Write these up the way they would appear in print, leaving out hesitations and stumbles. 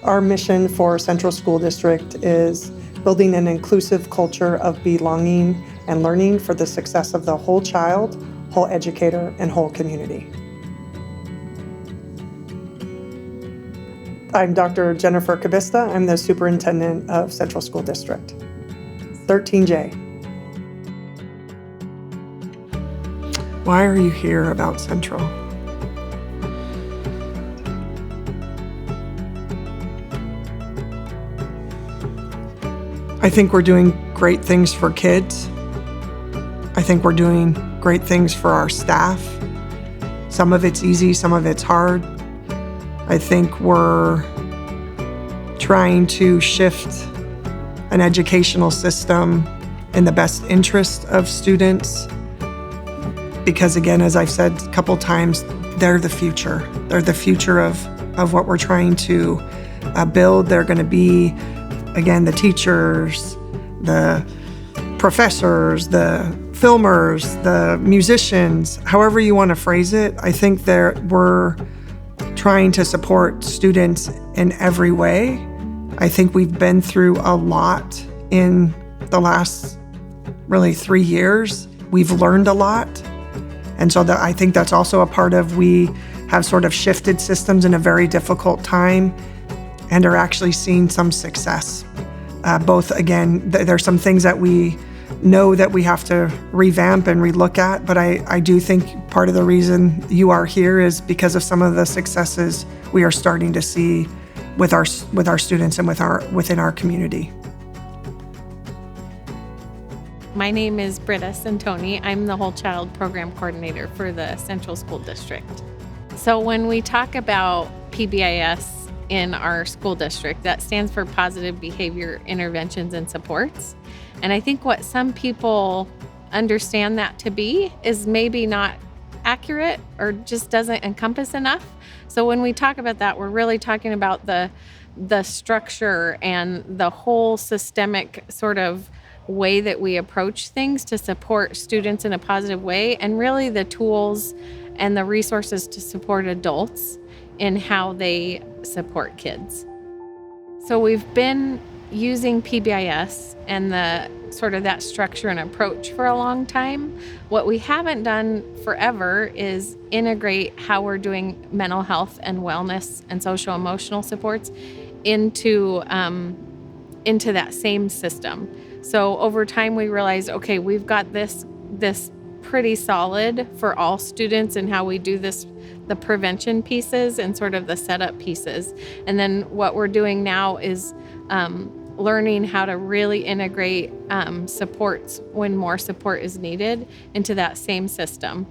Our mission for Central School District is building an inclusive culture of belonging and learning for the success of the whole child, whole educator, and whole community. I'm Dr. Jennifer Cabista. I'm the Superintendent of Central School District. 13J. Why are you here about Central? I think we're doing great things for kids. I think we're doing great things for our staff. Some of it's easy, some of it's hard. I think we're trying to shift an educational system in the best interest of students. Because again, as I've said a couple times, they're the future. They're the future of what we're trying to build. They're going to be, again, the teachers, the professors, the filmers, the musicians, however you want to phrase it. I think that we're trying to support students in every way. I think we've been through a lot in the last really 3 years. We've learned a lot. And so I think that's also a part of, we have sort of shifted systems in a very difficult time and are actually seeing some success. Both, again, there's some things that we know that we have to revamp and relook at, but I do think part of the reason you are here is because of some of the successes we are starting to see with our students and within our community. My name is Britta Santoni. I'm the Whole Child Program Coordinator for the Central School District. So when we talk about PBIS in our school district, that stands for Positive Behavior Interventions and Supports. And I think what some people understand that to be is maybe not accurate or just doesn't encompass enough. So when we talk about that, we're really talking about the structure and the whole systemic sort of way that we approach things to support students in a positive way, and really the tools and the resources to support adults in how they support kids. So we've been using PBIS and the sort of that structure and approach for a long time. What we haven't done forever is integrate how we're doing mental health and wellness and social emotional supports into that same system. So over time we realized, okay, we've got this pretty solid for all students and how we do this, the prevention pieces and sort of the setup pieces. And then what we're doing now is learning how to really integrate supports when more support is needed into that same system.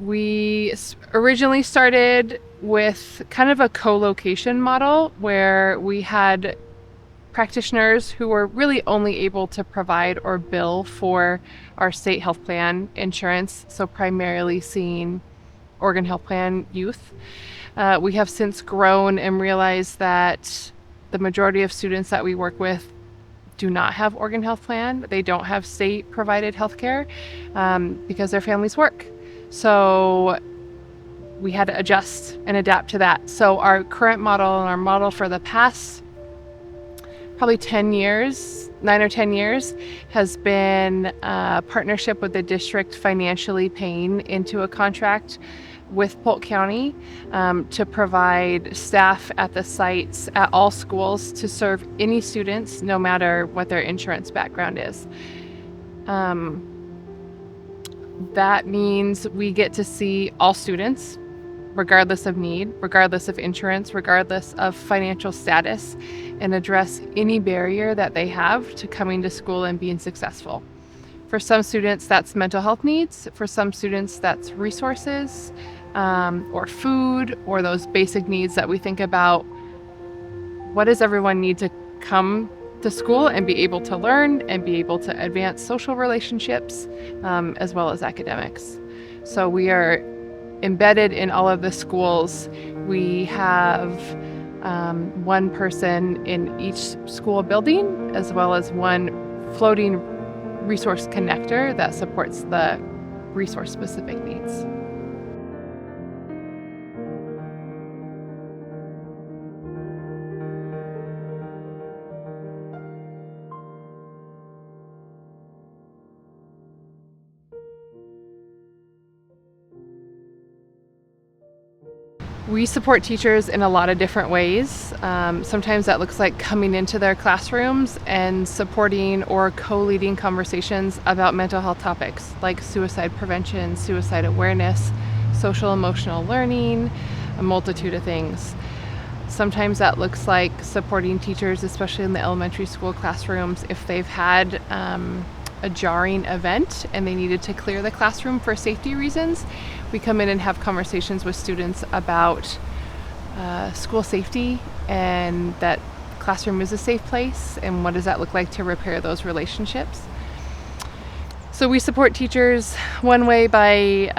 We originally started with kind of a co-location model where we had practitioners who were really only able to provide or bill for our state health plan insurance, so primarily seeing Oregon Health Plan youth. We have since grown and realized that the majority of students that we work with do not have Oregon Health Plan. They don't have state provided health care because their families work. So we had to adjust and adapt to that. So our current model and our model for the past probably 10 years, 9 or 10 years, has been a partnership with the district financially paying into a contract with Polk County to provide staff at the sites at all schools to serve any students, no matter what their insurance background is. That means we get to see all students regardless of need, regardless of insurance, regardless of financial status, and address any barrier that they have to coming to school and being successful. For some students, that's mental health needs. For some students, that's resources, or food, or those basic needs that we think about. What does everyone need to come to school and be able to learn and be able to advance social relationships, as well as academics? So we are embedded in all of the schools. We have one person in each school building, as well as one floating resource connector that supports the resource-specific needs. We support teachers in a lot of different ways. Sometimes that looks like coming into their classrooms and supporting or co-leading conversations about mental health topics like suicide prevention, suicide awareness, social emotional learning, a multitude of things. Sometimes that looks like supporting teachers, especially in the elementary school classrooms, if they've had a jarring event and they needed to clear the classroom for safety reasons. We come in and have conversations with students about school safety and that classroom is a safe place and what does that look like to repair those relationships. So we support teachers one way by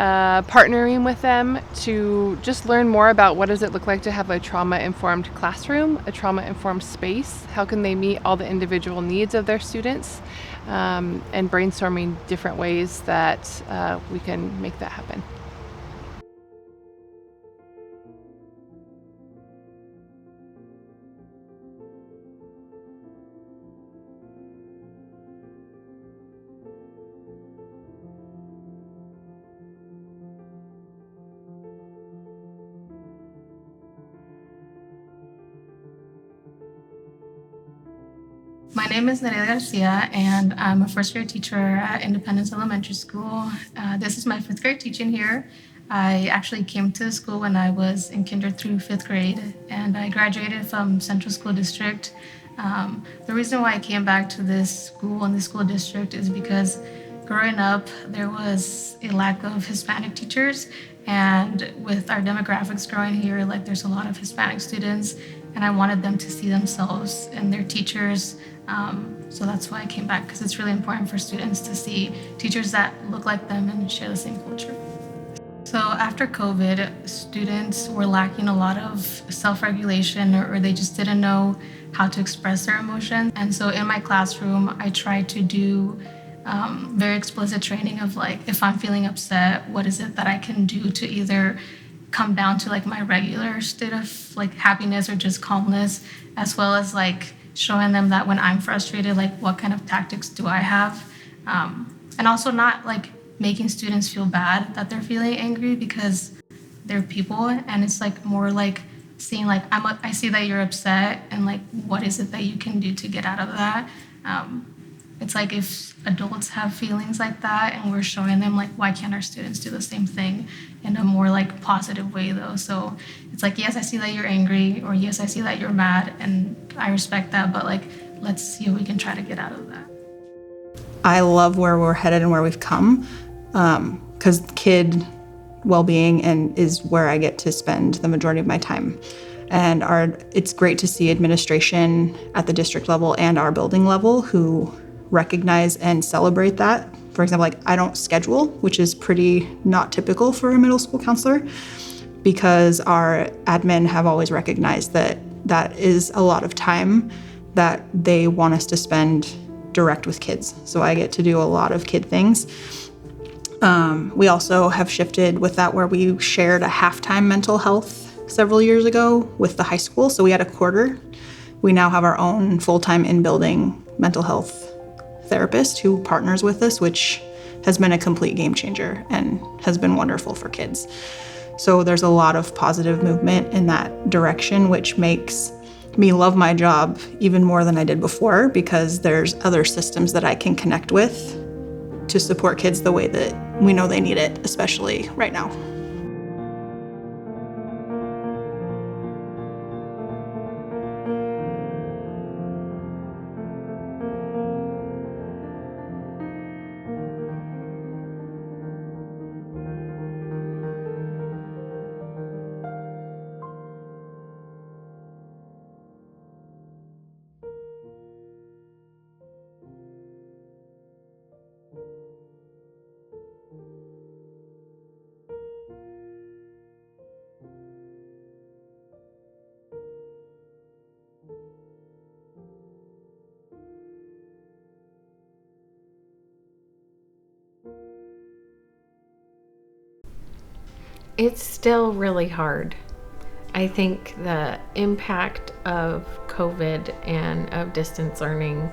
partnering with them to just learn more about what does it look like to have a trauma-informed classroom, a trauma-informed space. How can they meet all the individual needs of their students, and brainstorming different ways that we can make that happen. My name is Nereida Garcia, and I'm a first grade teacher at Independence Elementary School. This is my fifth grade teaching here. I actually came to the school when I was in kinder through fifth grade, and I graduated from Central School District. The reason why I came back to this school and this school district is because growing up, there was a lack of Hispanic teachers, and with our demographics growing here, like there's a lot of Hispanic students, and I wanted them to see themselves in their teachers. So that's why I came back, because it's really important for students to see teachers that look like them and share the same culture. So after COVID, students were lacking a lot of self-regulation, or they just didn't know how to express their emotions. And so in my classroom, I tried to do very explicit training of like, if I'm feeling upset, what is it that I can do to either come down to like my regular state of like happiness or just calmness, as well as like showing them that when I'm frustrated, like what kind of tactics do I have? And also not like making students feel bad that they're feeling angry, because they're people, and it's like more like seeing like, I see that you're upset, and like what is it that you can do to get out of that? It's like if adults have feelings like that and we're showing them like, why can't our students do the same thing in a more like positive way though? So it's like, yes, I see that you're angry, or yes, I see that you're mad, and I respect that, but like, let's see if we can try to get out of that. I love where we're headed and where we've come, because kid well-being is where I get to spend the majority of my time. And it's great to see administration at the district level and our building level who recognize and celebrate that. For example, like I don't schedule, which is pretty not typical for a middle school counselor, because our admin have always recognized that that is a lot of time that they want us to spend direct with kids. So I get to do a lot of kid things. We also have shifted with that, where we shared a halftime mental health several years ago with the high school. So we had a quarter. We now have our own full-time in-building mental health therapist who partners with us, which has been a complete game changer and has been wonderful for kids. So there's a lot of positive movement in that direction, which makes me love my job even more than I did before, because there's other systems that I can connect with to support kids the way that we know they need it, especially right now. It's still really hard. I think the impact of COVID and of distance learning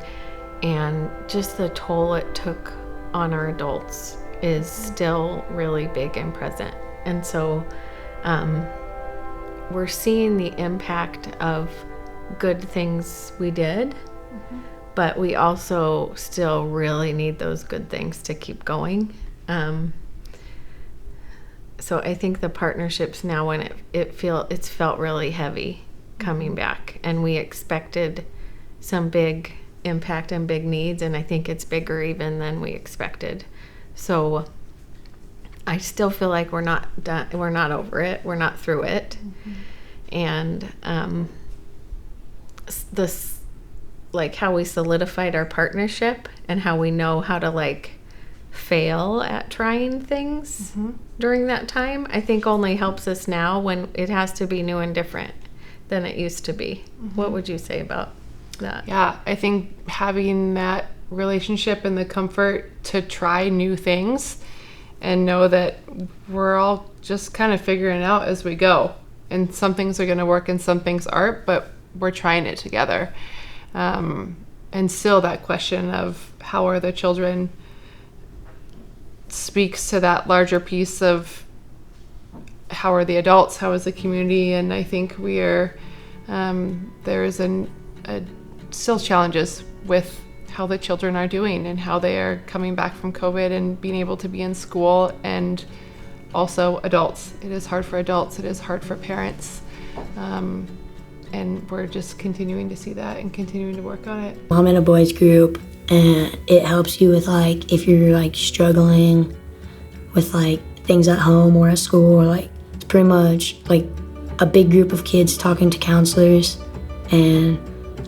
and just the toll it took on our adults is still really big and present. And so we're seeing the impact of good things we did, but we also still really need those good things to keep going. So I think the partnerships now, when it's felt really heavy coming back, and we expected some big impact and big needs, and I think it's bigger even than we expected. So I still feel like we're not done, we're not over it, we're not through it. And this, like how we solidified our partnership and how we know how to like fail at trying things during that time, I think only helps us now when it has to be new and different than it used to be. What would you say about that? Yeah, I think having that relationship and the comfort to try new things and know that we're all just kind of figuring it out as we go. And some things are going to work and some things aren't, but we're trying it together. And still that question of how are the children speaks to that larger piece of how are the adults, how is the community, and I think we are there is still challenges with how the children are doing and how they are coming back from COVID and being able to be in school, and also adults. It is hard for adults, it is hard for parents, and we're just continuing to see that and continuing to work on it. I'm in a boys group, and it helps you with like if you're like struggling with like things at home or at school, or like it's pretty much like a big group of kids talking to counselors and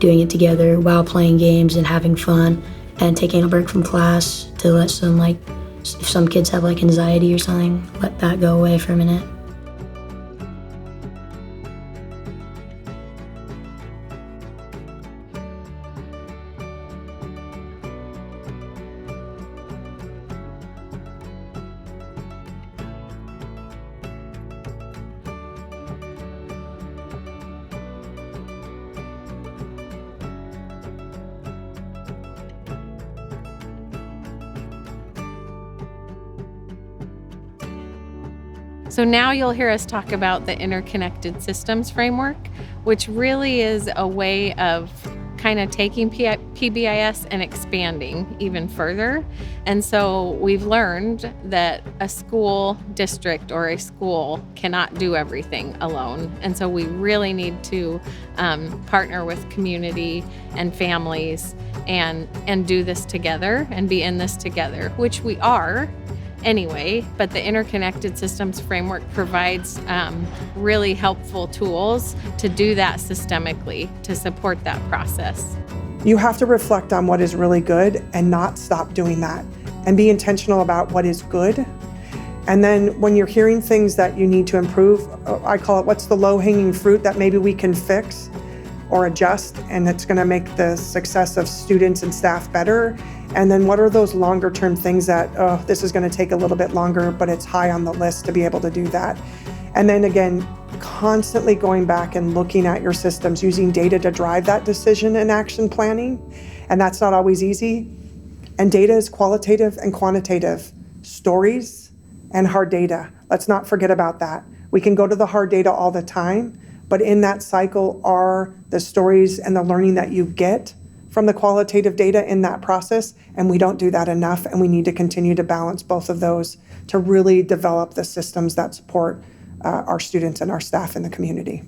doing it together while playing games and having fun and taking a break from class to let some, like if some kids have like anxiety or something, let that go away for a minute. So now you'll hear us talk about the interconnected systems framework, which really is a way of kind of taking PBIS and expanding even further. And so we've learned that a school district or a school cannot do everything alone. And so we really need to partner with community and families and do this together and be in this together, which we are anyway, but the interconnected systems framework provides really helpful tools to do that systemically, to support that process. You have to reflect on what is really good and not stop doing that, and be intentional about what is good. And then when you're hearing things that you need to improve, I call it what's the low-hanging fruit that maybe we can fix or adjust, and it's going to make the success of students and staff better. And then what are those longer term things that, oh, this is going to take a little bit longer, but it's high on the list to be able to do that. And then again, constantly going back and looking at your systems, using data to drive that decision and action planning. And that's not always easy. And data is qualitative and quantitative. Stories and hard data. Let's not forget about that. We can go to the hard data all the time, but in that cycle are the stories and the learning that you get from the qualitative data in that process, and we don't do that enough, and we need to continue to balance both of those to really develop the systems that support our students and our staff in the community.